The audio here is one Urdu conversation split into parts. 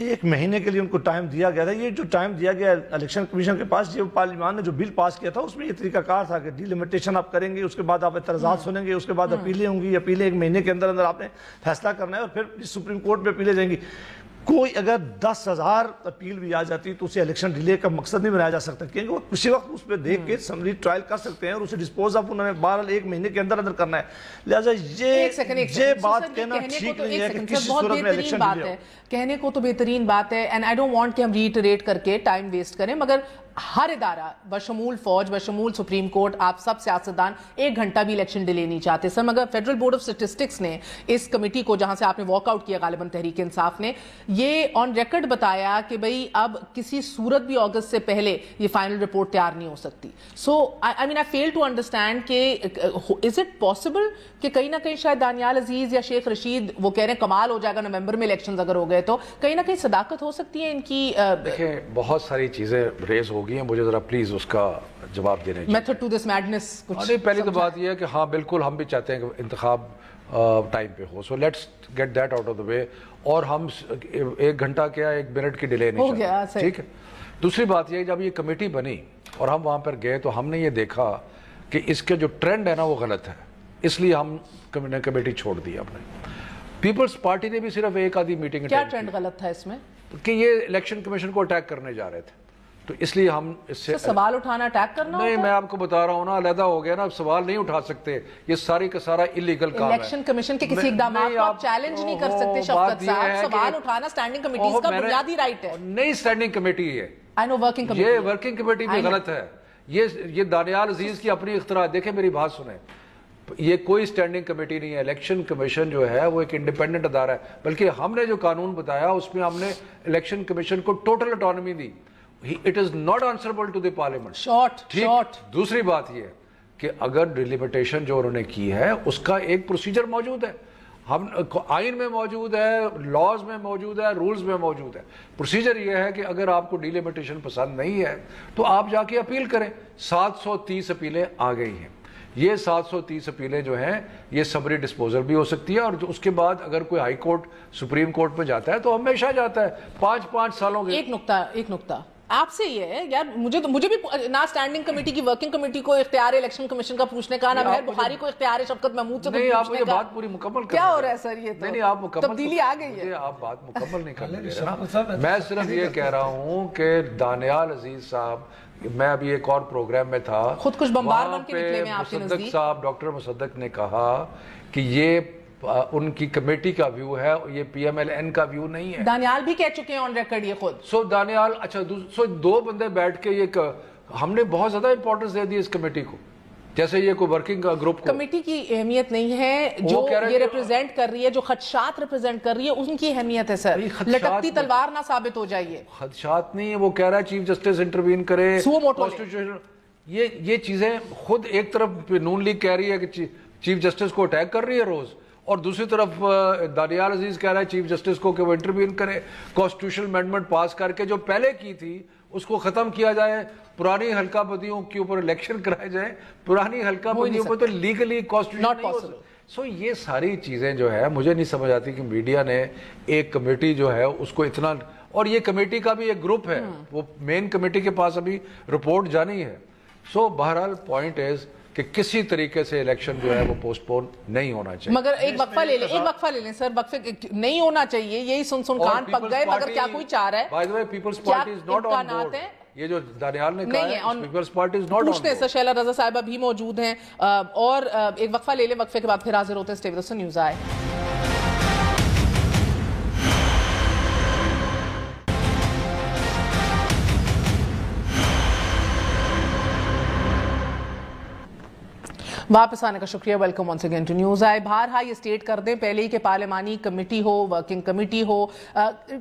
1 مہینے کے لیے ان کو ٹائم دیا گیا تھا. یہ جو ٹائم دیا گیا الیکشن کمیشن کے پاس، یہ پارلیمان نے جو بل پاس کیا تھا اس میں یہ طریقہ کار تھا کہ ڈیلیمیٹیشن آپ کریں گے، اس کے بعد آپ اعتراضات سنیں گے، اس کے بعد اپیلیں ہوں گی، اپیلیں 1 مہینے کے اندر اندر آپ نے فیصلہ کرنا ہے اور پھر سپریم کورٹ میں اپیلیں جائیں گی. کوئی اگر 10,000 اپیل بھی آ جاتی تو اسے الیکشن ڈیلے کا مقصد نہیں بنایا جا سکتا، کیونکہ وہ کسی وقت اس پہ دیکھ کے سمری ٹرائل کر سکتے ہیں اور اسے ڈسپوز آف انہوں نے بہرحال 1 مہینے کے اندر اندر کرنا ہے. لہٰذا یہ بات کہنا ٹھیک نہیں ہے کہ کسی صورت میں الیکشن ڈیلے ہو. کہنے کو تو بہترین بات ہے، اینڈ آئی ڈونٹ وانٹ کہ ہم ریٹریٹ کر کے ٹائم ویسٹ کریں، مگر ہر ادارہ بشمول فوج، بشمول سپریم کورٹ، آپ سب سیاستدان 1 گھنٹہ بھی الیکشن ڈیلے نہیں چاہتے. سر مگر فیڈرل بورڈ آف اسٹیٹسٹکس نے اس کمیٹی کو، جہاں سے آپ نے واک آؤٹ کیا غالباً تحریک انصاف نے، یہ آن ریکارڈ بتایا کہ بھئی اب کسی صورت بھی اگست سے پہلے یہ فائنل رپورٹ تیار نہیں ہو سکتی. سو آئی مین آئی فیل ٹو انڈرسٹینڈ کہ از اٹ پاسبل کہ کہیں نہ کہیں شاید دانیال عزیز یا شیخ رشید، وہ کہہ رہے ہیں کمال ہو جائے گا نومبر میں الیکشنز اگر ہو گئے تو کہیں نہ کہیں صداقت ہو سکتی ہے ان کی؟ دیکھیں بہت ساری چیزیں ریز ہو گئی ہیں، مجھے ذرا پلیز اس کا جواب دینے چاہیے. میتھڈ ٹو دس میڈنس کچھ پہلی تو بات یہ ہے کہ ہاں بالکل ہم بھی چاہتے ہیں کہ انتخاب ٹائم پہ ہو، so let's get that out of the way, اور ہم 1 گھنٹہ کیا 1 منٹ کی ڈیلے نہیں چاہتے. ٹھیک ہے. دوسری بات یہ جب یہ کمیٹی بنی اور ہم وہاں پر گئے تو ہم نے یہ دیکھا کہ اس کے جو ٹرینڈ ہے نا وہ غلط ہے، اس لیے ہم نے کمیٹی چھوڑ دی. اپنے پیپلز پارٹی نے بھی صرف 1 آدھی میٹنگ. کیا ٹرینڈ غلط تھا اس میں؟ کہ یہ الیکشن کمیشن کو اٹیک کرنے جا رہے تھے، تو اس لیے ہم اس سے سوال اٹھانا اٹیک کرنا نہیں، میں آپ کو بتا رہا ہوں نا، علیحدہ ہو گیا نا، سوال نہیں اٹھا سکتے، یہ ساری کا سارا اللیگل کام ہے. الیکشن کمیشن کے کسی اقدامات کو آپ چیلنج نہیں کر سکتے شفقت صاحب، سوال اٹھانا سٹینڈنگ کمیٹیز کا بنیادی رائٹ ہے. نہیں اسٹینڈنگ کمیٹی ہے، یہ ورکنگ کمیٹی بھی غلط ہے. یہ دانیال عزیز کی اپنی اختراع. دیکھیں میری بات سنیں، یہ کوئی اسٹینڈنگ کمیٹی نہیں ہے. الیکشن کمیشن جو ہے وہ ایک انڈیپینڈنٹ ادارہ ہے، بلکہ ہم نے جو قانون بتایا اس میں ہم نے الیکشن کمیشن کو total autonomy the. It is not answerable to the parliament. Short. دوسری بات یہ کہ اگر ڈیلیمیٹیشن جو انہوں نے کی ہے اس کا ایک پروسیجر موجود ہے، ہم آئین میں موجود ہے، لاز میں موجود ہے، رولز میں موجود ہے. پروسیجر یہ ہے کہ اگر آپ کو ڈیلیمیٹیشن پسند نہیں ہے تو آپ جا کے اپیل کریں. 730 اپیلیں آ گئی ہیں. یہ 730 اپیلیں جو ہیں یہ سمری ڈسپوزل بھی ہو سکتی ہے، اور اس کے بعد اگر کوئی ہائی کورٹ سپریم کورٹ میں جاتا ہے تو ہمیشہ جاتا ہے 5 سالوں کے. ایک نقطہ آپ سے یہ ہے یار، مجھے بھی نہ اسٹینڈنگ کمیٹی کی ورکنگ کمیٹی کو اختیار ہے الیکشن کمیشن کا پوچھنے کا، نہ مہر بخاری کو اختیار ہے شفقت محمود سے نہیں. آپ مجھے بات پوری مکمل کیا ہو رہا ہے سر؟ یہ نہیں آپ مکمل تبدیلی آ گئی ہے. آپ بات مکمل نہیں کرنے دے رہے. میں صرف یہ کہہ رہا ہوں کہ دانیال عزیز صاحب، میں ابھی ایک اور پروگرام میں تھا، خود کچھ بمبار بن کے نکلے میں آپ کے نزدیک. مصدق صاحب، ڈاکٹر مصدق نے کہا کہ یہ ان کی کمیٹی کا ویو ہے، یہ پی ایم ایل این کا ویو نہیں ہے. دانیال بھی کہہ چکے ہیں آن ریکارڈ یہ خود. سو دانیال اچھا، سو 2 بندے بیٹھ کے یہ ہم نے بہت زیادہ امپورٹنس دے دی اس کمیٹی کو، جیسے یہ کوئی ورکنگ گروپ کو. کمیٹی کی اہمیت نہیں ہے، جو یہ ریپرزینٹ کر رہی ہے، جو خدشات ریپرزینٹ کر رہی ہے، ان کی اہمیت ہے سر. لٹکتی تلوار نہ ثابت ہو جائیے. خدشات نہیں ہے، وہ کہہ رہا ہے چیف جسٹس انٹروین کرے. یہ چیزیں خود ایک طرف نون لیگ کہہ رہی ہے کہ چیف جسٹس کو اٹیک کر رہی ہے روز، اور دوسری طرف دانیال عزیز کہہ رہا ہے چیف جسٹس کو کہ وہ انٹروین کرے، کانسٹیٹیوشنل امینڈمنٹ پاس کر کے جو پہلے کی تھی اس کو ختم کیا جائے، پرانی حلقہ بدیوں کے اوپر الیکشن کرائے جائے. پرانی حلقہ بدیوں پہ تو لیگلی کانسٹیٹیوشن. سو یہ ساری چیزیں جو ہے مجھے نہیں سمجھ آتی کہ میڈیا نے ایک کمیٹی جو ہے اس کو اتنا، اور یہ کمیٹی کا بھی ایک گروپ ہے، وہ مین کمیٹی کے پاس ابھی رپورٹ جانی ہے. سو بہرحال پوائنٹ از کہ کسی طریقے سے الیکشن جو ہے وہ پوسٹ پون نہیں ہونا چاہیے. مگر ایک وقفہ لے لیں سر، وقفے نہیں ہونا چاہیے، یہی سن کان پک گئے، مگر کیا کوئی چاہ رہا ہے؟ By the way Peoples Party is not on board. یہ جو دانیال نے کہا ہے Peoples Party is not on board. پوچھتے ہیں سر، شیلا رضا صاحبہ بھی موجود ہیں، اور ایک وقفہ لے لیں، وقفے کے بعد پھر حاضر ہوتے ہیں. اسٹے ود اس، نیوز آئے. واپس آنے کا شکریہ. Welcome once again to news آئے. بہرحال یہ اسٹیٹ کر دیں پہلے ہی کہ پارلیمانی کمیٹی ہو، ورکنگ کمیٹی ہو،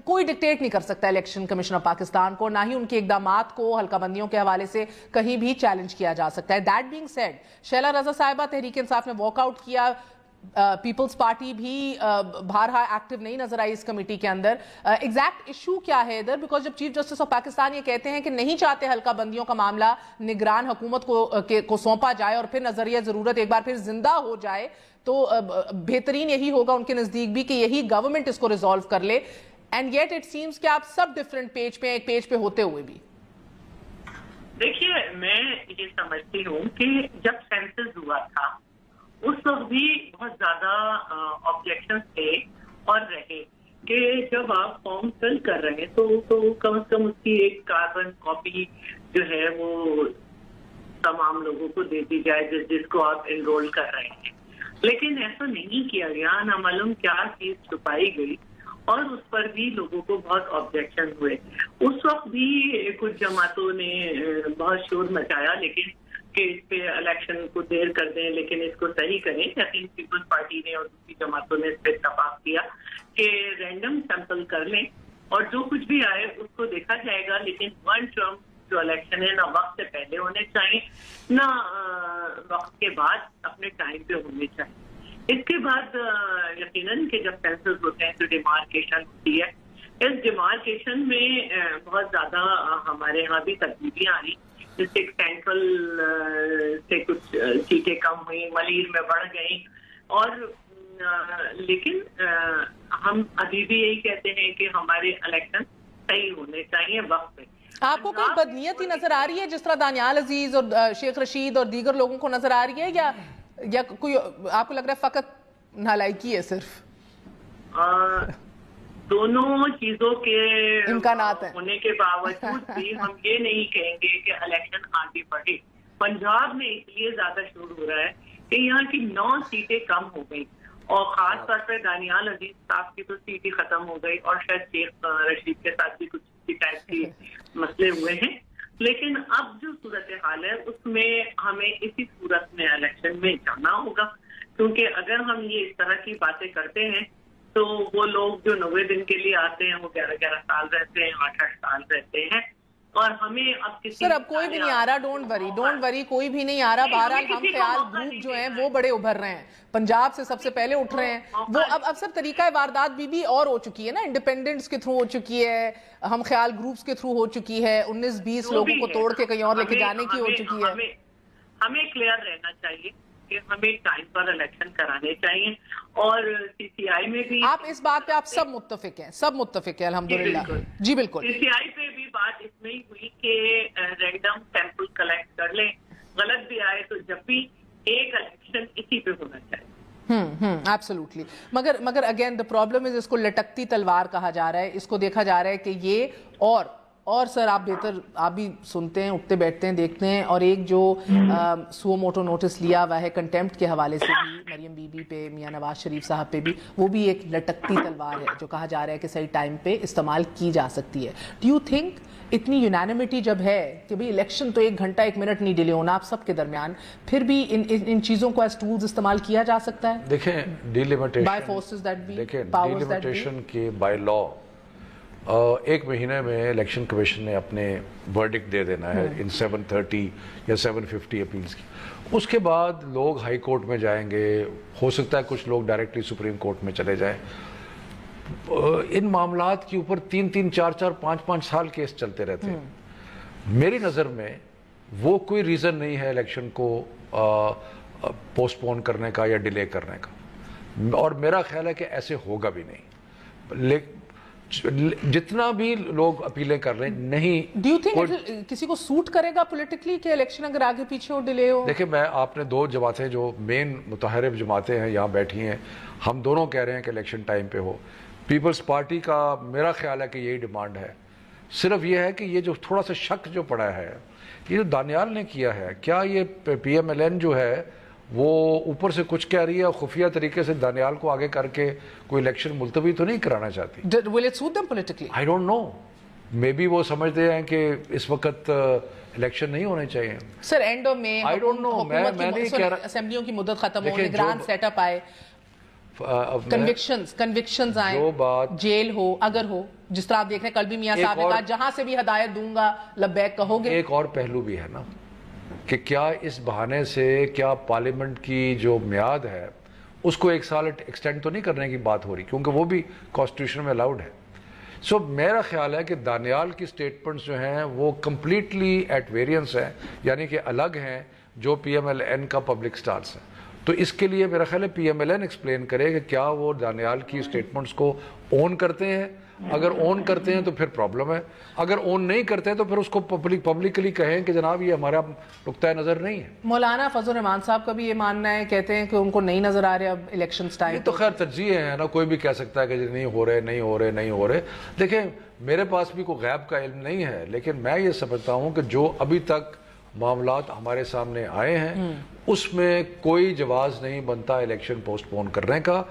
کوئی ڈکٹیٹ نہیں کر سکتا الیکشن کمیشن آف پاکستان کو، نہ ہی ان کے اقدامات کو حلقہ بندیوں کے حوالے سے کہیں بھی چیلنج کیا جا سکتا ہے. دیٹ بینگ سیڈ، شیلا رضا صاحبہ تحریک انصاف نے واک آؤٹ کیا، پیپلز پارٹی بھی بہرحال ایکٹیو نہیں نظر آئی اس کمیٹی کے اندر. ایگزیکٹ ایشو کیا ہے ادھر؟ بیکاز جب چیف جسٹس آف پاکستان یہ کہتے ہیں کہ نہیں چاہتے حلقہ بندیوں کا معاملہ نگران حکومت کو سونپا جائے اور پھر نظریہ ضرورت ایک بار پھر زندہ ہو جائے، تو بہترین یہی ہوگا ان کے نزدیک بھی کہ یہی گورنمنٹ اس کو ریزالو کر لے. اینڈ یٹ اٹ سیمز کہ آپ سب ڈفرینٹ پیج پہ ایک پیج پہ ہوتے ہوئے بھی. دیکھیے میں یہ سمجھتی ہوں کہ جب سینسس ہوا تھا اس وقت بھی بہت زیادہ آبجیکشن تھے اور رہے کہ جب آپ فارم فل کر رہے ہیں تو کم از کم اس کی ایک کاربن کاپی جو ہے وہ تمام لوگوں کو دے دی جائے جس کو آپ انرول کر رہے ہیں. لیکن ایسا نہیں کیا گیا, نہ معلوم کیا چیز چھپائی گئی اور اس پر بھی لوگوں کو بہت آبجیکشن ہوئے. اس وقت بھی کچھ جماعتوں نے بہت شور مچایا لیکن کہ اس پہ الیکشن کو دیر کر دیں لیکن اس کو صحیح کریں. یقین پیپلز پارٹی نے اور دوسری جماعتوں نے اس پہ اتفاق کیا کہ رینڈم سیمپل کر لیں اور جو کچھ بھی آئے اس کو دیکھا جائے گا, لیکن ون ٹرم جو الیکشن ہے نہ وقت سے پہلے ہونے چاہیے نہ وقت کے بعد اپنے ٹائم پہ ہونے چاہیے. اس کے بعد یقیناً کہ جب سینسس ہوتے ہیں تو ڈیمارکیشن ہوتی ہے. اس ڈیمارکیشن میں بہت زیادہ ہمارے یہاں بھی تبدیلیاں آئی, جس سے سینٹرل سے کچھ سیٹیں کم ہوئی, ملیر میں بڑھ گئیں, اور لیکن ہم ابھی بھی یہی کہتے ہیں کہ ہمارے الیکشن صحیح ہونے چاہیے وقت پہ. آپ کو کوئی بدنیتی نظر آ رہی ہے جس طرح دانیال عزیز اور شیخ رشید اور دیگر لوگوں کو نظر آ رہی ہے, یا کوئی آپ کو لگ رہا ہے فقط نالائکی ہے صرف؟ دونوں چیزوں کے امکانات ہیں ہونے کے باوجود بھی ہم یہ نہیں کہیں گے کہ الیکشن آگے بڑھے. پنجاب میں اس لیے زیادہ شور ہو رہا ہے کہ یہاں کی 9 سیٹیں کم ہو گئی اور خاص طور پہ دانیال عزیز صاحب کی تو سیٹ ہی ختم ہو گئی اور شاید شیخ رشید کے ساتھ بھی کچھ ٹائپ کی مسئلے ہوئے ہیں. لیکن اب جو صورتحال ہے اس میں ہمیں اسی صورت میں الیکشن میں جانا ہوگا, کیونکہ اگر ہم یہ اس طرح کی باتیں کرتے ہیں تو وہ لوگ جو 90 دن کے لیے آتے ہیں وہ 11 سال رہتے ہیں, 8 سال رہتے ہیں, اور ہمیں اب کسی سر اب کوئی بھی نہیں آ رہا. ڈونٹ وری کوئی بھی نہیں آ رہا. بہرحال ہم خیال گروپ جو ہیں وہ بڑے ابھر رہے ہیں, پنجاب سے سب سے پہلے اٹھ رہے ہیں. وہ اب سب طریقہ واردات بھی اور ہو چکی ہے نا, انڈیپینڈنٹس کے تھرو ہو چکی ہے, ہم خیال گروپس کے تھرو ہو چکی ہے, 19-20 لوگوں کو توڑ کے کہیں اور لے کے جانے کی ہو چکی ہے. ہمیں کلیئر رہنا چاہیے کہ ہمیں ٹائم پر الیکشن کرانے چاہیے, اور سی سی آئی میں بھی آپ اس بات پہ آپ سب متفق ہیں الحمدللہ. جی بالکل. سی سی آئی پہ بھی بات اس میں ہی ہوئی کہ رینڈم سیمپل کلیکٹ کر لیں, غلط بھی آئے تو جب بھی ایک الیکشن اسی پہ ہونا چاہیے. ایبسولوٹلی. مگر اگین دا پرابلم از اس کو لٹکتی تلوار کہا جا رہا ہے. اس کو دیکھا جا رہا ہے کہ یہ اور سر آپ بھی سنتے ہیں, اٹھتے بیٹھتے ہیں, دیکھتے ہیں, اور ایک جو سو موٹو نوٹس لیا ہوا ہے کنٹیمپٹ کے حوالے سے بھی مریم بی بی پہ, میاں نواز شریف صاحب پہ بھی, وہ بھی ایک لٹکتی تلوار ہے جو کہا جا رہا ہے کہ صحیح ٹائم پہ استعمال کی جا سکتی ہے. ڈو یو تھنک اتنی یونانیمٹی جب ہے کہ بھئی الیکشن تو 1 گھنٹہ 1 منٹ نہیں ڈیلے ہونا آپ سب کے درمیان, پھر بھی ان چیزوں کو ایز ٹولز استعمال کیا جا سکتا ہے؟ دیکھیں ڈیلیمیٹیشن کے بائی لا 1 مہینے میں الیکشن کمیشن نے اپنے ورڈکٹ دے دینا ہے ان 730 یا 750 اپیلز کی. اس کے بعد لوگ ہائی کورٹ میں جائیں گے, ہو سکتا ہے کچھ لوگ ڈائریکٹلی سپریم کورٹ میں چلے جائیں. ان معاملات کے اوپر 3-3, 4-4, 5-5 سال کیس چلتے رہتے ہیں. میری نظر میں وہ کوئی ریزن نہیں ہے الیکشن کو پوسٹ پون کرنے کا یا ڈیلے کرنے کا, اور میرا خیال ہے کہ ایسے ہوگا بھی نہیں. جتنا بھی لوگ اپیلیں کر رہے ہیں نہیں. ڈو یو تھنک کسی کو سوٹ کرے گا پولیٹیکلی کہ الیکشن اگر آگے پیچھے ہو, ڈیلے ہو؟ دیکھیں آپ نے 2 جماعتیں جو مین متحرف جماعتیں ہیں یہاں بیٹھی ہیں, ہم دونوں کہہ رہے ہیں کہ الیکشن ٹائم پہ ہو. پیپلز پارٹی کا میرا خیال ہے کہ یہی ڈیمانڈ ہے. صرف یہ ہے کہ یہ جو تھوڑا سا شک جو پڑا ہے, یہ جو دانیال نے کیا ہے, کیا یہ پی ایم ایل این جو ہے وہ اوپر سے کچھ کہہ رہی ہے اور خفیہ طریقے سے دانیال کو آگے کر کے کوئی الیکشن ملتوی تو نہیں کرانا چاہتی؟ Will it suit them politically? I don't know. Maybe وہ سمجھتے ہیں کہ اس وقت الیکشن نہیں ہونے چاہیے. سر اینڈ میں I don't know. میں نہیں کہہ رہا, اسمبلیوں کی مدت ختم ہو, نگران سیٹ اپ آئے, کنوکشنز آئیں, جیل ہو اگر ہو, جس طرح آپ دیکھ رہے ہیں کل بھی میاں صاحب نے کہا جہاں سے بھی ہدایت دوں گا لبیک کہو گے. ایک اور پہلو بھی ہے نا کہ کیا اس بہانے سے کیا پارلیمنٹ کی جو میعاد ہے اس کو 1 سال ایکسٹینڈ تو نہیں کرنے کی بات ہو رہی, کیونکہ وہ بھی کانسٹیٹیوشن میں الاؤڈ ہے. سو میرا خیال ہے کہ دانیال کی سٹیٹمنٹس جو ہیں وہ کمپلیٹلی ایٹ ویریئنس ہیں, یعنی کہ الگ ہیں جو پی ایم ایل این کا پبلک سٹانس ہے. تو اس کے لیے میرا خیال ہے P M L N explain کرے کہ کیا وہ دانیال کی اسٹیٹمنٹس کو اون کرتے ہیں. اگر اون کرتے ہیں تو پھر پرابلم ہے, اگر اون نہیں کرتے ہیں تو پھر اس کو پبلکلی کہیں کہ جناب یہ ہمارا نقطۂ نظر نہیں ہے. مولانا فضل الرحمان صاحب کا بھی یہ ماننا ہے, کہتے ہیں کہ ان کو نہیں نظر آ رہے اب الیکشنز ٹائم. یہ تو خیر ترجیح ہے نا, کوئی بھی کہہ سکتا ہے کہ نہیں ہو رہے. دیکھیں میرے پاس بھی کوئی غیب کا علم نہیں ہے, لیکن میں یہ سمجھتا ہوں کہ جو ابھی تک معاملات ہمارے سامنے آئے ہیں اس میں کوئی جواز نہیں بنتا الیکشن پوسٹ پون کرنے کا.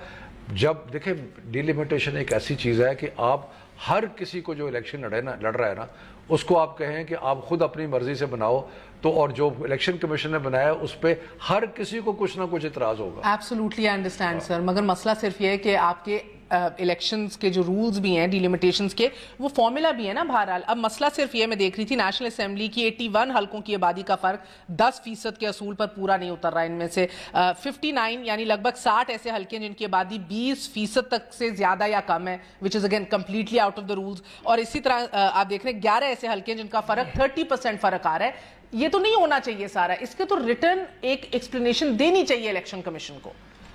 جب دیکھیں ڈیلیمیٹیشن ایک ایسی چیز ہے کہ آپ ہر کسی کو جو الیکشن لڑ رہا ہے نا اس کو آپ کہیں کہ آپ خود اپنی مرضی سے بناؤ, تو اور جو الیکشن کمیشن نے بنایا اس پہ ہر کسی کو کچھ نہ کچھ اعتراض ہوگا. ایبسولوٹلی آئی انڈرسٹینڈ سر, مگر مسئلہ صرف یہ ہے کہ آپ کے الیکشنز کے جو رولز بھی ہیں ڈیلیمیٹیشنز کے, وہ فارمولا بھی ہے نا بہرحال. اب مسئلہ صرف یہ, میں دیکھ رہی تھی نیشنل اسمبلی کی 81 حلقوں کی آبادی کا فرق 10% کے اصول پر پورا نہیں اتر رہا. ان میں سے 59 یعنی لگ بھگ 60 ایسے حلقے ہیں جن کی آبادی 20% تک سے زیادہ یا کم ہے, which is again completely out of the rules. اور اسی طرح آپ دیکھ رہے ہیں 11 ایسے حلقے ہیں جن کا فرق 30% فرق آ رہا ہے. یہ تو نہیں ہونا چاہیے سارا, اس کے تو ریٹرن ایک ایکسپلینیشن دینی چاہیے الیکشن کمیشن کو.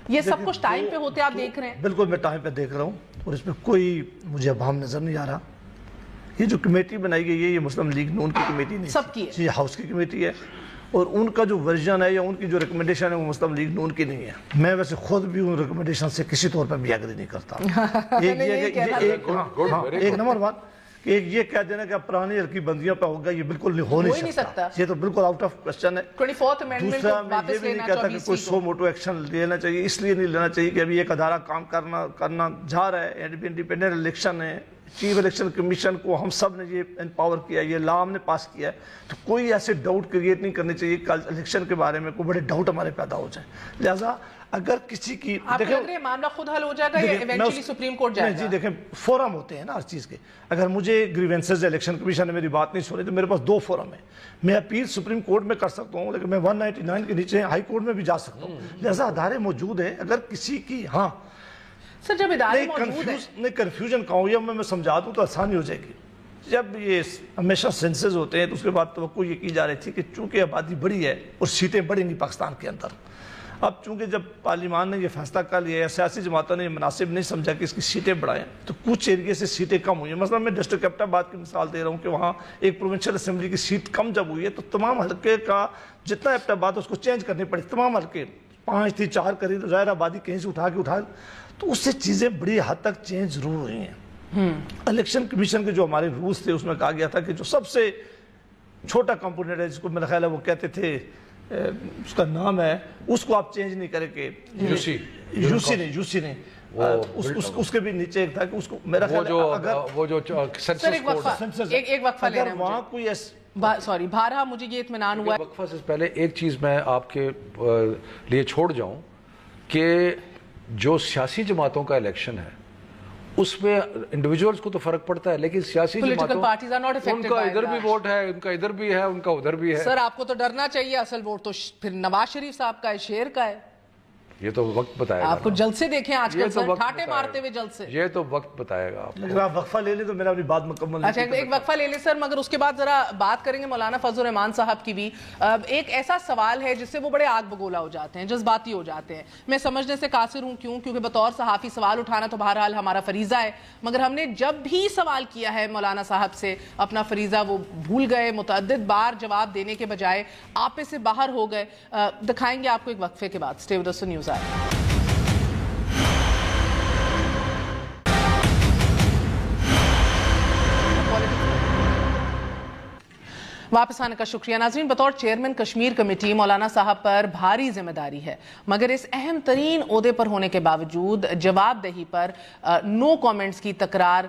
یہ سب کچھ ٹائم پہ ہوتے آپ دیکھ رہے ہیں. بالکل میں ٹائم پہ دیکھ رہا ہوں, اور اس میں کوئی مجھے ابہام نظر نہیں آ رہا. یہ جو کمیٹی بنائی گئی ہے یہ مسلم لیگ نون کی کمیٹی نہیں, سب کی ہے, یہ ہاؤس کی کمیٹی ہے, اور ان کا جو ورژن ہے یا ان کی جو ریکمنڈیشن ہے وہ مسلم لیگ نون کی نہیں ہے. میں ویسے خود بھی ان ریکمنڈیشن سے کسی طور پر بھی ایگری نہیں کرتا. ایک نمبر بات کہ یہ کہہ دینا کہ پرانی ہلکی بندیوں پہ ہوگا, یہ بالکل ہو نہیں سکتا. یہ تو بالکل آؤٹ آف کوسچن ہے. دوسرا میں یہ بھی نہیں کہتا کہ کوئی سو موٹو ایکشن لینا چاہیے, اس لیے نہیں لینا چاہیے کہ ابھی ایک ادارہ کام کرنا جا رہا ہے, انڈیپینڈنٹ الیکشن ہے, چیف الیکشن کمیشن کو ہم سب نے یہ امپاور کیا ہے, یہ لا ہم نے پاس کیا ہے, تو کوئی ایسے ڈاؤٹ کریٹ نہیں کرنے چاہیے کل الیکشن کے بارے میں کوئی بڑے ڈاؤٹ ہمارے پیدا ہو جائیں. لہٰذا اگر کسی کی دیکھیں معاملہ خود حل ہو جائے گا یا ایونچولی سپریم کورٹ جائے گا. جی دیکھیں فورم ہوتے ہیں نا ہر چیز کے. اگر مجھے گریوینسز الیکشن کمیشن نے میری بات نہیں سنی تو میرے پاس 2 فورم ہیں. میں اپیل سپریم کورٹ میں کر سکتا ہوں, لیکن میں 199 کے نیچے ہائی کورٹ میں بھی جا سکتا ہوں. لہٰذا ادارے موجود ہیں. اگر کسی کی سر جب ادارے موجود ہیں نہیں کنفیوژن کہوں یا میں سمجھا دوں تو آسانی ہو جائے گی. جب یہ ہمیشہ سینسز ہوتے ہیں تو اس کے بعد توقع یہ کی جا رہی تھی کہ چونکہ آبادی بڑی ہے اور سیٹیں بڑھیں گی پاکستان کے اندر. اب چونکہ جب پارلیمان نے یہ فیصلہ کر لیا ہے, سیاسی جماعتوں نے یہ مناسب نہیں سمجھا کہ اس کی سیٹیں بڑھائیں, تو کچھ ایریے سے سیٹیں کم ہوئی ہیں. مثلا میں ڈسٹرکٹ ایبٹ آباد کی مثال دے رہا ہوں کہ وہاں ایک پروونشل اسمبلی کی سیٹ کم جب ہوئی ہے تو تمام حلقے کا جتنا ایبٹ آباد اس کو چینج کرنی پڑی. تمام حلقے 5 تھی 4 کری تو ظاہر آبادی کہیں سے اٹھا تو اس سے چیزیں بڑی حد تک چینج ضرور ہوئی ہیں. الیکشن کمیشن کے جو ہمارے رولز تھے اس میں کہا گیا تھا کہ جو سب سے چھوٹا کمپوننٹ ہے جس کو میرا خیال ہے وہ کہتے تھے اس کا نام ہے, اس کو آپ چینج نہیں کریں کہ یوسی نہیں اس کے بھی نیچے ایک تھا کہ اس کو میرا خیال وہ جو ایک وقفہ لے رہے ہیں وہاں کوئی سوری بھارا مجھے یہ اطمینان ہوا. وقفہ سے پہلے ایک چیز میں آپ کے لیے چھوڑ جاؤں کہ جو سیاسی جماعتوں کا الیکشن ہے اس میں انڈیویجولز کو تو فرق پڑتا ہے, لیکن سیاسی جماعتوں ان کا ادھر بھی ووٹ ہے, ان کا ادھر بھی ہے, ان کا ادھر بھی ہے. سر آپ کو تو ڈرنا چاہیے, اصل ووٹ تو پھر نواز شریف صاحب کا ہے, شیر کا ہے. یہ تو وقت بتائے گا. آپ کو جلسے دیکھیں آج کل سر ٹھاٹے مارتے ہوئے جلسے. یہ تو وقت بتائے گا. اگر آپ وقفہ لے لیں تو میرا اپنی بات مکمل. اچھا ایک وقفہ لے لیں سر, مگر اس کے بعد ذرا بات کریں گے مولانا فضل الرحمان صاحب کی بھی. ایک ایسا سوال ہے جس سے وہ بڑے آگ بگولا ہو جاتے ہیں, جذباتی ہو جاتے ہیں. میں سمجھنے سے قاصر ہوں, کیونکہ بطور صحافی سوال اٹھانا تو بہرحال ہمارا فریضہ ہے, مگر ہم نے جب بھی سوال کیا ہے مولانا صاحب سے اپنا فریضہ وہ بھول گئے, متعدد بار جواب دینے کے بجائے آپے سے باہر ہو گئے. دکھائیں گے آپ کو ایک وقفے کے بعد. اسٹے ود اس نیوز آئے. واپس آنے کا شکریہ. ناظرین, بطور چیئرمین کشمیر کمیٹی مولانا صاحب پر بھاری ذمہ داری ہے, مگر اس اہم ترین عہدے پر ہونے کے باوجود جواب دہی پر نو کامنٹس کی تکرار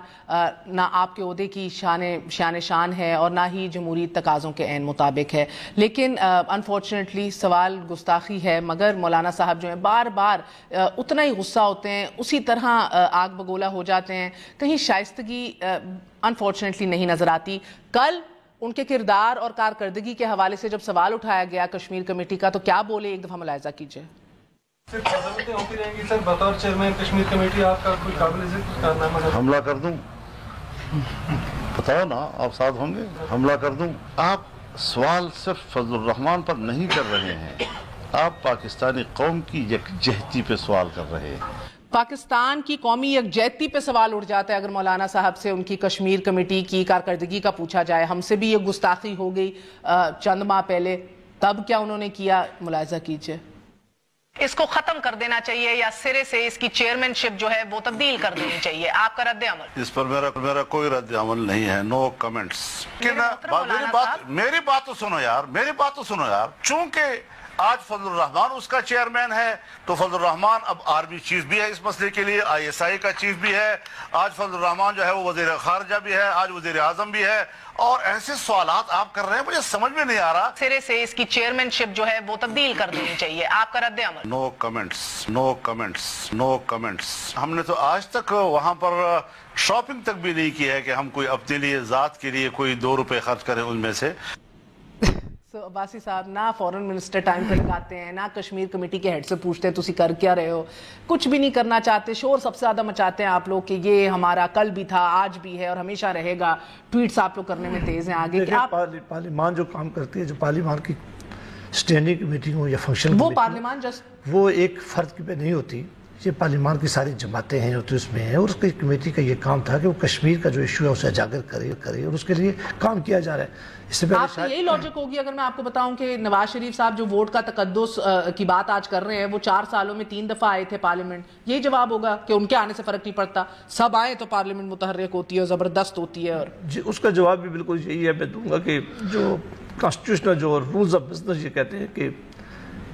نہ آپ کے عہدے کی شان ہے اور نہ ہی جمہوری تقاضوں کے عین مطابق ہے. لیکن انفارچونیٹلی سوال گستاخی ہے, مگر مولانا صاحب جو ہیں بار بار اتنا ہی غصہ ہوتے ہیں, اسی طرح آگ بگولا ہو جاتے ہیں, کہیں شائستگی انفارچونیٹلی نہیں نظر آتی. کل ان کے کردار اور کارکردگی کے حوالے سے جب سوال اٹھایا گیا کشمیر کمیٹی کا تو کیا بولے, ایک دفعہ ملاحظہ کیجئے. ہوتی رہیں گی سر, بطور چیئرمین کشمیر کمیٹی آپ کا کوئی قابل ذکر کارنامہ حملہ کر دوں؟ بتاؤ نا, آپ ساتھ ہوں گے؟ حملہ کر دوں؟ آپ سوال صرف فضل الرحمان پر نہیں کر رہے ہیں, آپ پاکستانی قوم کی یکجہتی پہ سوال کر رہے ہیں. پاکستان کی قومی یکجہتی پہ سوال اٹھ جاتا ہے اگر مولانا صاحب سے ان کی کشمیر کمیٹی کی کارکردگی کا پوچھا جائے. ہم سے بھی یہ گستاخی ہو گئی چند ماہ پہلے, تب کیا انہوں نے کیا, ملاحظہ کیجئے. اس کو ختم کر دینا چاہیے یا سرے سے اس کی چیئرمین شپ جو ہے وہ تبدیل کر دینی چاہیے, آپ کا رد عمل؟ اس پر میرا کوئی رد عمل نہیں ہے, نو کمنٹس. میری بات تو سنو یار, چونکہ آج فضل الرحمان اس کا چیئرمین ہے, تو فضل الرحمان اب آرمی چیف بھی ہے اس مسئلے کے لیے, ISI کا چیف بھی ہے. آج فضل الرحمان جو ہے وہ وزیر خارجہ بھی ہے, آج وزیر اعظم بھی ہے. اور ایسے سوالات آپ کر رہے ہیں, مجھے سمجھ میں نہیں آ رہا. سرے سے اس کی چیئرمین شپ جو ہے وہ تبدیل کر دینی چاہیے, آپ کا رد عمل؟ نو کمنٹس. ہم نے تو آج تک وہاں پر شاپنگ تک بھی نہیں کی ہے کہ ہم کوئی اپنے لیے ذات کے لیے کوئی 2 روپے خرچ کریں ان میں سے. عباسی صاحب نہ فورن منسٹر ٹائم پہ لگاتے ہیں, نہ کشمیر کمیٹی کے ہیڈ سے پوچھتے ہیں تسی کر کیا رہے ہو, کچھ بھی نہیں کرنا چاہتے. شور سب سے زیادہ مچاتے ہیں آپ لوگ کہ یہ ہمارا کل بھی تھا, آج بھی ہے اور ہمیشہ رہے گا. ٹویٹس آپ لوگ کرنے میں تیز ہیں آگے. پارلیمان جو کام کرتی ہے, جو پارلیمان کی اسٹینڈنگ کمیٹی ہو یا فنکشن, وہ پارلیمان وہ ایک فرد پہ نہیں ہوتی, یہ پارلیمان کی ساری جماعتیں ہیں جو اس میں ہیں. اور اس کی کمیٹی کا یہ کام تھا کہ وہ کشمیر کا جو ایشو ہے اسے اجاگر کرے اور اس کے لیے کام کیا جا رہا ہے. اس سے آپ کی یہی لاجک ہوگی اگر میں آپ کو بتاؤں کہ نواز شریف صاحب جو ووٹ کا تقدس کی بات آج کر رہے ہیں, وہ 4 سالوں میں 3 دفعہ آئے تھے پارلیمنٹ. یہی جواب ہوگا کہ ان کے آنے سے فرق نہیں پڑتا, سب آئے تو پارلیمنٹ متحرک ہوتی ہے اور زبردست ہوتی ہے. اور جی اس کا جواب بھی بالکل یہی ہے, میں دوں گا کہ جو کانسٹیٹیوشنل جو رولز آف بزنس یہ کہتے ہیں کہ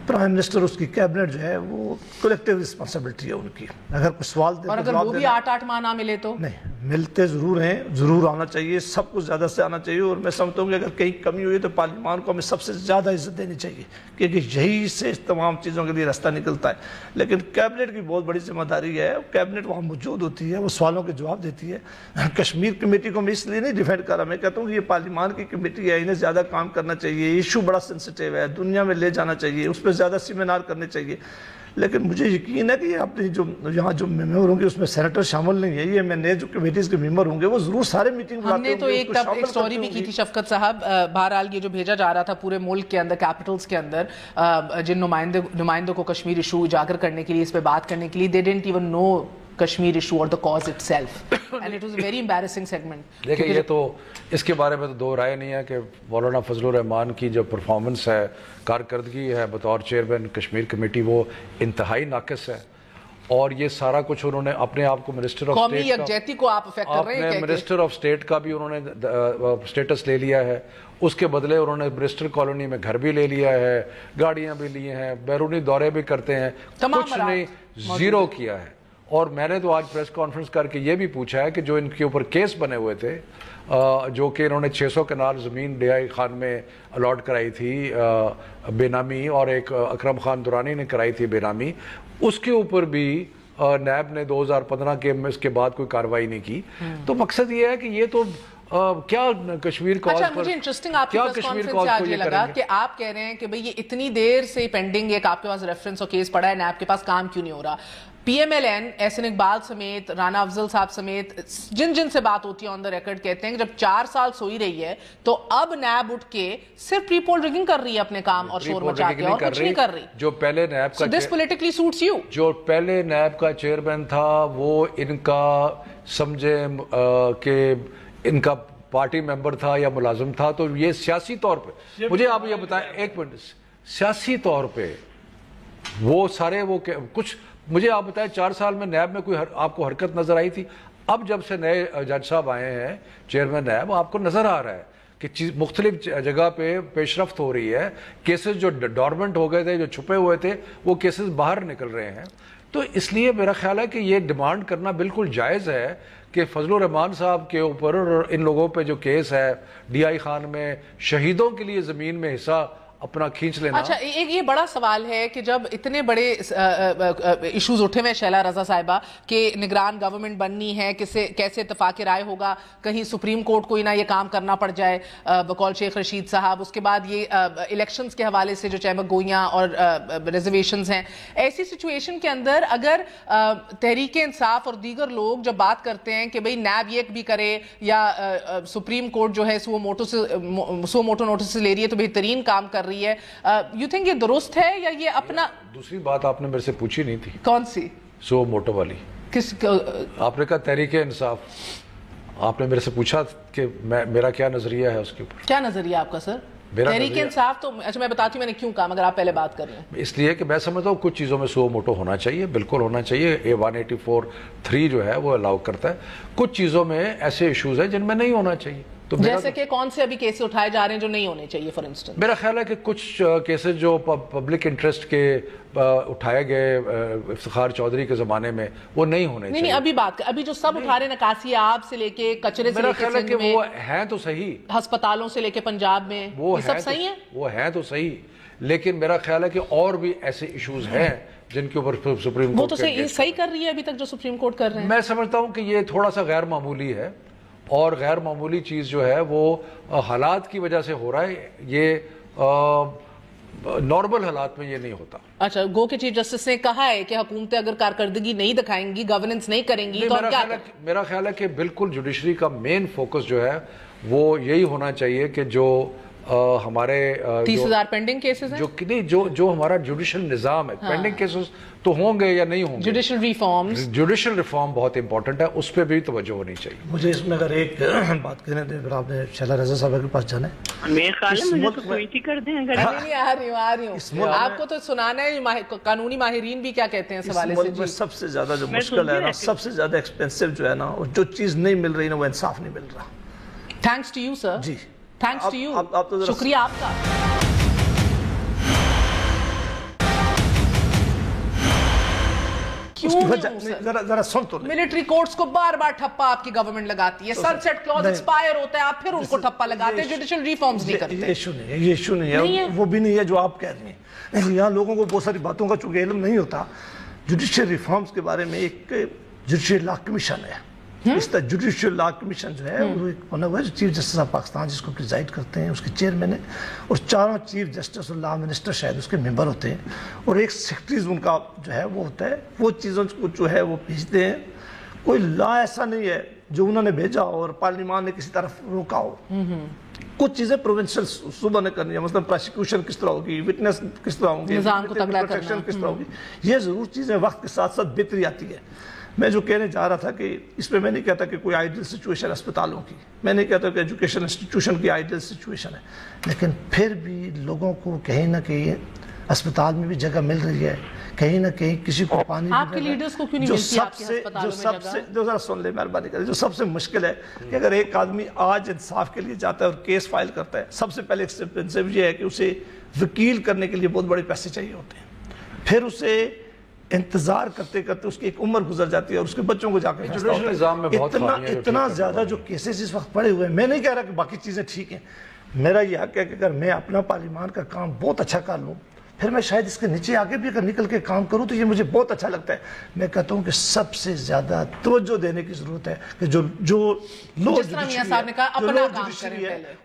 پرائم منسٹر اس کی کیبنٹ جو ہے وہ کولیکٹیو رسپانسبلٹی ہے ان کی. اگر کوئی سوال دے, اور اگر وہ بھی 8 ماہ نہ ملے تو نہیں ملتے ضرور ہیں, ضرور آنا چاہیے, سب کچھ زیادہ سے آنا چاہیے. اور میں سمجھتا ہوں کہ اگر کہیں کمی ہوئی تو پارلیمان کو ہمیں سب سے زیادہ عزت دینی چاہیے, کیونکہ یہی سے تمام چیزوں کے لیے راستہ نکلتا ہے. لیکن کیبنٹ کی بہت بڑی ذمہ داری ہے, کیبنٹ وہاں موجود ہوتی ہے, وہ سوالوں کے جواب دیتی ہے. کشمیر کمیٹی کو میں اس لیے نہیں ڈیفینڈ کر رہا, میں کہتا ہوں کہ یہ پارلیمان کی کمیٹی ہے, انہیں زیادہ کام کرنا چاہیے. ایشو بڑا سینسٹیو ہے, دنیا میں لے جانا چاہیے, اس پہ زیادہ سیمینار کرنے چاہیے. لیکن مجھے یقین ہے کہ اپنی جو یہاں جو ممبر ہوں گے اس میں سینیٹر شامل نہیں ہے, یہ میں نے جو کمیٹیز کے ممبر ہوں گے وہ ضرور سارے میٹنگ بلاتے ہوں گے. ہم نے تو ایک سٹوری بھی کی تھی شفقت صاحب, بہرحال یہ جو بھیجا جا رہا تھا پورے ملک کے اندر, کیپٹلز کے اندر, جن نمائندوں کو کشمیر ایشو اجاگر کرنے کے لیے, اس پہ بات کرنے کے لیے, they didn't even know Kashmir issue اور the cause itself and it was a very embarrassing segment. دیکھیں یہ تو اس کے بارے میں تو 2 رائے نہیں ہے کہ مولانا فضل الرحمان کی جو پرفارمنس ہے, کارکردگی ہے بطور چیئرمین کشمیر کمیٹی, وہ انتہائی ناقص ہے. اور یہ سارا کچھ انہوں نے اپنے آپ کو منسٹر آف قومی یکجہتی کو آپ افیکٹ کر رہے ہیں, منسٹر آف اسٹیٹ کا بھی انہوں نے اسٹیٹس لے لیا ہے. اس کے بدلے انہوں نے برسٹل کالونی میں گھر بھی لے لیا ہے, گاڑیاں بھی لی ہیں, بیرونی دورے بھی کرتے ہیں, کچھ نہیں, زیرو کیا ہے. اور میں نے تو آج پریس کانفرنس کر کے یہ بھی پوچھا ہے کہ جو ان کے اوپر کیس بنے ہوئے تھے, جو کہ انہوں نے 600 کنال زمین ڈیائی خان میں الاٹ کرائی تھی بے نامی, اور ایک اکرم خان دورانی نے کرائی تھی بے نامی, اس کے اوپر بھی نیب نے 2015 کے اس کے بعد کوئی کارروائی نہیں کی. تو مقصد یہ ہے کہ یہ تو کیا کشمیر کاز پر, مجھے انٹرسٹنگ آپ کی پریس کانفرنس سے آج یہ لگا کہ آپ کہہ رہے ہیں کہ بھئی یہ اتنی دیر سے پینڈنگ ایک آپ کے پاس ریفرنس اور کیس پڑا ہے, نیب کے پاس کام کیوں نہیں ہو رہا. پی M L N, Ahsan Iqbal سمیت, رانا افضل صاحب سمیت, جن سے بات ہوتی ہے آن دا ریکارڈ, کہتے ہیں کہ جب 4 سال سوئی رہی ہے تو اب نیب اٹھ کے صرف پری پول ریگنگ کر رہی ہے اپنے کام اور شور مچا کے, اور کچھ نہیں کر رہی. جو پہلے نیب کا دس پولیٹیکلی سوٹس یو, جو پہلے نیب کا چیئرمین تھا وہ ان کا سمجھے کہ ان کا پارٹی ممبر تھا یا ملازم تھا, تو یہ سیاسی طور پہ, مجھے آپ یہ بتائیں ایک منٹ, سیاسی طور پہ وہ سارے وہ کچھ, مجھے آپ بتائیں 4 سال میں نیب میں کوئی آپ کو حرکت نظر آئی تھی؟ اب جب سے نئے جج صاحب آئے ہیں چیئرمین نیب, آپ کو نظر آ رہا ہے کہ مختلف جگہ پہ پیش رفت ہو رہی ہے. کیسز جو ڈورمنٹ ہو گئے تھے, جو چھپے ہوئے تھے, وہ کیسز باہر نکل رہے ہیں. تو اس لیے میرا خیال ہے کہ یہ ڈیمانڈ کرنا بالکل جائز ہے کہ فضل الرحمان صاحب کے اوپر اور ان لوگوں پہ جو کیس ہے ڈی آئی خان میں, شہیدوں کے لیے زمین میں حصہ اپنا کھینچ لینا. اچھا ایک یہ بڑا سوال ہے کہ جب اتنے بڑے ایشوز اٹھے ہوئے شیلا رضا صاحبہ کہ نگران گورنمنٹ بننی ہے, کیسے اتفاق رائے ہوگا, کہیں سپریم کورٹ کو ہی نہ یہ کام کرنا پڑ جائے بقول شیخ رشید صاحب. اس کے بعد یہ الیکشنز کے حوالے سے جو چمک گوئیاں اور ریزرویشنز ہیں, ایسی سچویشن کے اندر اگر تحریک انصاف اور دیگر لوگ جب بات کرتے ہیں کہ بھئی نیب یہ بھی کرے یا سپریم کورٹ جو ہے سو موٹو نوٹس لے رہی ہے تو بہترین کام کر رہی رہی ہے. یو تھنک یہ درست ہے یا یہ اپنا؟ دوسری بات آپ نے میرے سے پوچھی نہیں تھی. کون سی؟ سو موٹو والی. کس؟ آپ نے کہا تحریک انصاف. آپ نے میرے سے پوچھا کہ میرا کیا نظریہ ہے اس کے اوپر. کیا نظریہ آپ کا سر؟ تحریک انصاف تو اچھا میں بتاتی ہوں میں نے کیوں کہا مگر آپ پہلے بات کر رہے ہیں. اس لیے کہ میں سمجھتا ہوں کچھ چیزوں میں سو موٹو ہونا چاہیے, بالکل ہونا چاہیے. A184(3) جو ہے وہ الاؤ کرتا ہے. کچھ چیزوں میں ایسے ایشوز ہیں جن میں نہیں ہونا چاہیے. تو جیسے کہ کون سے ابھی کیسز اٹھائے جا رہے ہیں جو نہیں ہونے چاہیے فار انسٹنس؟ میرا خیال ہے کہ کچھ کیسز جو پبلک انٹرسٹ کے اٹھائے گئے افتخار چودھری کے زمانے میں وہ نہیں ہونے چاہیے. نہیں ابھی بات ابھی جو سب اٹھا رہے ہیں نکاسی آب سے لے کے کچرے سے لے کے سندھ میں, وہ ہیں تو صحیح, ہسپتالوں سے لے کے پنجاب میں, وہ سب صحیح ہیں, وہ ہیں تو صحیح, لیکن میرا خیال ہے کہ اور بھی ایسے ایشوز ہیں جن کے اوپر سپریم کورٹ وہ تو صحیح کر رہی ہے ابھی تک جو سپریم کورٹ کر رہے ہیں. میں سمجھتا ہوں کہ یہ تھوڑا سا غیر معمولی ہے, اور غیر معمولی چیز جو ہے وہ حالات کی وجہ سے ہو رہا ہے. یہ نارمل حالات میں یہ نہیں ہوتا. اچھا, گو کے چیف جسٹس نے کہا ہے کہ حکومتیں اگر کارکردگی نہیں دکھائیں گی, گورننس نہیں کریں گی تو میرا خیال ہے کہ بالکل جوڈیشری کا مین فوکس جو ہے وہ یہی ہونا چاہیے کہ جو ہمارے 30,000 پینڈنگ کیسز ہیں, جو ہمارا جوڈیشل نظام ہے, پینڈنگ کیسز تو ہوں گے یا نہیں ہوں گے. جوڈیشل ریفارم بہت امپورٹنٹ ہے, اس پہ بھی توجہ ہونی چاہیے. مجھے اس میں اگر ایک بات کہنے دیں, پھر آپ نے شیلا رضا صاحب کے پاس جانا ہے. میرے خیال ہے مجھے تو کوئی کر دیں. آ رہی ہوں آپ کو تو سنانا ہے قانونی ماہرین بھی کیا کہتے ہیں اس حوالے سے. سب سے زیادہ جو مشکل ہے نا, سب سے زیادہ ایکسپینسو جو ہے نا, اور جو چیز نہیں مل رہی نا, وہ انصاف نہیں مل رہا. Thanks to you sir. جی تھینکس ٹو یو, شکریہ آپ کا. ذرا سن تو ملٹری کورٹس کو بار بار ٹھپا آپ کی گورنمنٹ لگاتی ہے, سن سیٹ کلوز ایکسپائر ہوتا ہے, آپ پھر ان کو ٹھپا لگاتے ہیں, جوڈیشل ریفارمز نہیں کرتے. یہ ایشو نہیں ہے, وہ بھی نہیں ہے جو آپ کہہ رہی ہیں. یہاں لوگوں کو بہت ساری باتوں کا چونکہ علم نہیں ہوتا. جوڈیشل ریفارمز کے بارے میں ایک جوڈیشل لا کمیشن ہے. اس طرح جوڈیشل لا کمیشن جو ہے وہ ایک بنا ہوا ہے, جو چیف جسٹس آف پاکستان جس کو پریزائڈ کرتے ہیں, اس کے چیئرمین ہیں, اور 4 چیف جسٹس اور لا منسٹر شاید اس کے ممبر ہوتے ہیں, اور ایک سیکرٹریز ان کا جو ہے وہ ہوتا ہے. وہ چیزوں کو جو ہے وہ بھیجتے ہیں. کوئی لا ایسا نہیں ہے جو انہوں نے بھیجا اور پارلیمان نے کسی طرف روکا ہو. کچھ چیزیں پروونشل صوبہ نے کرنی ہے, مثلا پروسیکیوشن کس طرح ہوگی, وٹنس کس طرح ہوگی, نظام کو تگڑا کرنا کس طرح ہوگی. یہ ضرور چیزیں وقت کے ساتھ ساتھ بہتری آتی ہے. میں جو کہنے جا رہا تھا کہ اس میں نہیں کہتا کہ کوئی آئیڈیل سچویشن اسپتالوں کی, میں نہیں کہتا کہ ایجوکیشن انسٹیٹیوشن کی آئیڈیل سچویشن ہے, لیکن پھر بھی لوگوں کو کہیں نہ کہیں اسپتال میں بھی جگہ مل رہی ہے, کہیں نہ کہیں کسی کو پانی بھی. آپ کے لیڈرز کو کیوں نہیں ملتی آپ کے اسپتالوں میں جگہ؟ جو ذرا سن لے, مہربانی کریں. جو سب سے مشکل ہے کہ اگر ایک آدمی آج انصاف کے لیے جاتا ہے اور کیس فائل کرتا ہے, سب سے پہلے ایکسپینسو یہ ہے کہ اسے وکیل کرنے کے لیے بہت بڑے پیسے چاہیے ہوتے ہیں. پھر اسے انتظار کرتے کرتے اس کی ایک عمر گزر جاتی ہے, اور اس کے بچوں کو جا کے اتنا زیادہ جو کیسز اس وقت پڑے ہوئے ہیں. میں نہیں کہہ رہا کہ باقی چیزیں ٹھیک ہیں, میرا یہ حق ہے کہ اگر میں اپنا پارلیمان کا کام بہت اچھا کر لوں, پھر میں شاید اس کے نیچے آگے بھی اگر نکل کے کام کروں تو یہ مجھے بہت اچھا لگتا ہے. میں کہتا ہوں کہ سب سے زیادہ توجہ دینے کی ضرورت ہے کہ جو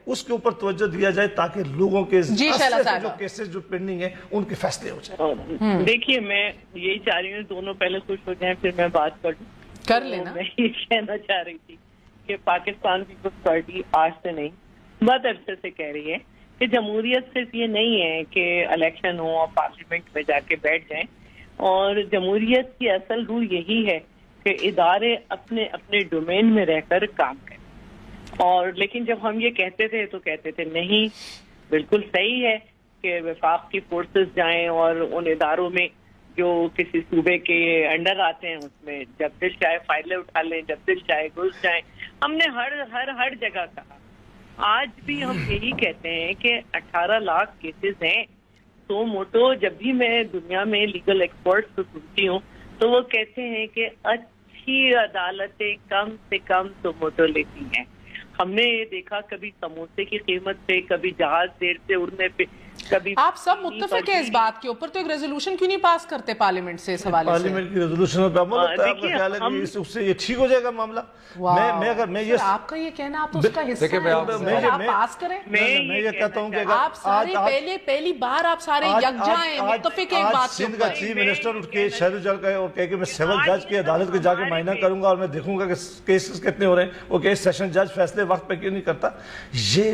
اس کے اوپر توجہ دیا جائے, تاکہ لوگوں کے جو کیسز جو پینڈنگ ہیں ان کے فیصلے ہو جائیں. دیکھیے میں یہی چاہ رہی ہوں دونوں پہلے خوش ہو جائیں پھر میں بات کر لینا. میں یہ کہنا چاہ رہی تھی کہ پاکستان پیپلز پارٹی آج سے نہیں بہت عرصے سے کہہ رہی ہے کہ جمہوریت صرف یہ نہیں ہے کہ الیکشن ہو اور پارلیمنٹ میں جا کے بیٹھ جائیں, اور جمہوریت کی اصل روح یہی ہے کہ ادارے اپنے اپنے ڈومین میں رہ کر کام کریں. اور لیکن جب ہم یہ کہتے تھے تو کہتے تھے نہیں, بالکل صحیح ہے کہ وفاق کی فورسز جائیں اور ان اداروں میں جو کسی صوبے کے انڈر آتے ہیں اس میں جب دل چاہے فائلیں اٹھا لیں, جب دل چاہے گھس جائیں. ہم نے ہر جگہ کہا, آج بھی ہم یہی کہتے ہیں کہ 18 لاکھ کیسز ہیں. سو موٹو جب بھی میں دنیا میں لیگل ایکسپرٹس کو سنتی ہوں تو وہ کہتے ہیں کہ اچھی عدالتیں کم سے کم سو موٹو لیتی ہیں. ہم نے یہ دیکھا کبھی سموسے کی قیمت پہ, کبھی جہاز دیر سے اڑنے پہ, کبھی. آپ سب متفق ہیں اس بات کے اوپر, تو ایک ریزولوشن کیوں نہیں پاس کرتے پارلیمنٹ سے اس حوالے سے؟ پارلیمنٹ کی ریزولوشن پہ عمل ہوتا ہے, آپ کا خیال ہے کہ اس سے یہ ٹھیک ہو جائے گا معاملہ؟ آپ کا یہ کہنا, آپ تو اس کا حصہ ہیں, آپ پاس کریں. میں یہ کہتا ہوں کہ آپ سارے پہلی بار آپ سارے یکجا ہیں, متفق ہیں بات کے اوپر. سندھ کا چیف منسٹر اٹھ کے شہر جل گئے اور کہے کہ میں سول جج کی عدالت کے جا کے معائنہ کروں گا اور میں دیکھوں گا کہ کیسز کتنے ہو رہے ہیں, وہ کیس سیشن جج فیصلے وقت پہ کیوں نہیں کرتا. یہ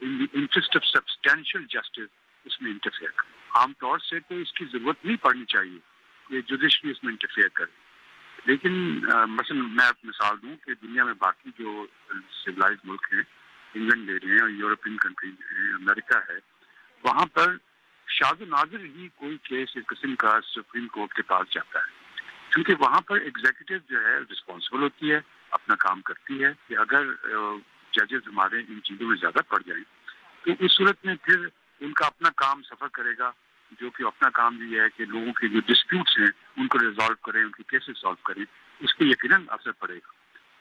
in the interest of substantial justice اس میں انٹرفیئر کرے. عام طور سے تو اس کی ضرورت نہیں پڑنی چاہیے کہ جوڈیشری اس میں انٹرفیئر کرے, لیکن مثلا میں مثال دوں کہ دنیا میں باقی جو سویلائز ملک ہیں, انگلینڈ لے رہے ہیں اور یورپین کنٹریز ہیں, امریکہ ہے, وہاں پر شاذ و نادر ہی کوئی کیس اس قسم کا سپریم کورٹ کے پاس جاتا ہے, کیونکہ وہاں پر ایگزیکٹو جو ہے رسپانسبل ہوتی ہے, اپنا کام کرتی ہے. کہ اگر ججز ہمارے ان چیزوں میں زیادہ پڑ جائیں تو اس صورت میں پھر ان کا اپنا کام سفر کرے گا, جو کہ اپنا کام یہ ہے کہ لوگوں کے جو ڈسپیوٹس ہیں ان کو ریزالو کریں, ان کی کیسز سالو کریں, اس پہ یقیناً اثر پڑے گا.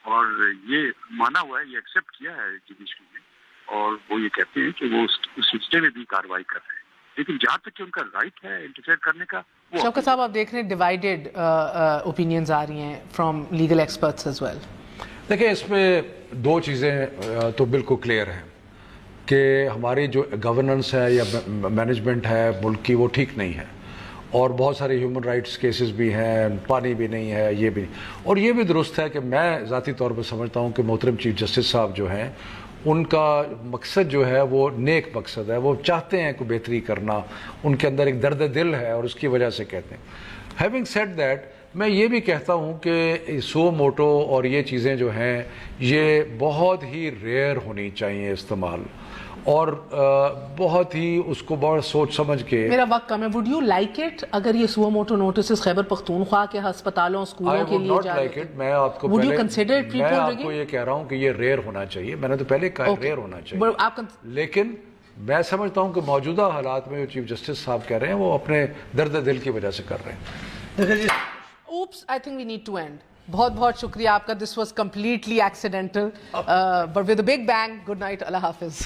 اور یہ مانا ہوا ہے, یہ ایکسیپٹ کیا ہے جوڈیشری نے, اور وہ یہ کہتے ہیں کہ وہ اس سلسلے میں بھی کارروائی کر رہے ہیں. لیکن جہاں تک کہ ان کا رائٹ ہے انٹرفیئر کرنے کا, شوکت صاحب آپ دیکھ رہے ہیں ڈیوائیڈڈ اوپینینز آ رہی ہیں from legal experts as well. دیکھیں اس میں دو چیزیں تو بالکل کلیئر ہیں کہ ہماری جو گورننس ہے یا مینجمنٹ ہے ملک کی وہ ٹھیک نہیں ہے, اور بہت سارے ہیومن رائٹس کیسز بھی ہیں, پانی بھی نہیں ہے, یہ بھی نہیں. اور یہ بھی درست ہے کہ میں ذاتی طور پہ سمجھتا ہوں کہ محترم چیف جسٹس صاحب جو ہیں ان کا مقصد جو ہے وہ نیک مقصد ہے, وہ چاہتے ہیں کوئی بہتری کرنا, ان کے اندر ایک درد دل ہے اور اس کی وجہ سے کہتے ہیں. ہیونگ سیڈ دیٹ, میں یہ بھی کہتا ہوں کہ سو موٹو اور یہ چیزیں جو ہیں یہ بہت ہی ریئر ہونی چاہیے استعمال, اور بہت ہی اس کو بہت سوچ سمجھ کے. میرا وقت کم ہے. وڈ یو لائک اٹ اگر یہ سو موٹو نوٹسز خیبر پختونخوا کے ہسپتالوں اسکولوں کے لیے جائے؟ میں آپ کو Would you consider it میں آپ کو یہ کہہ رہا ہوں کہ یہ ریئر ہونا چاہیے. میں نے تو پہلے کہا ریئر ہونا چاہیے, لیکن میں سمجھتا ہوں کہ موجودہ حالات میں جو چیف جسٹس صاحب کہہ رہے ہیں وہ اپنے درد دل کی وجہ سے کر رہے ہیں. Oops, I think we need to end. بہت بہت شکریہ آپ کا. This was completely accidental but with a big bang. Good night, اللہ حافظ.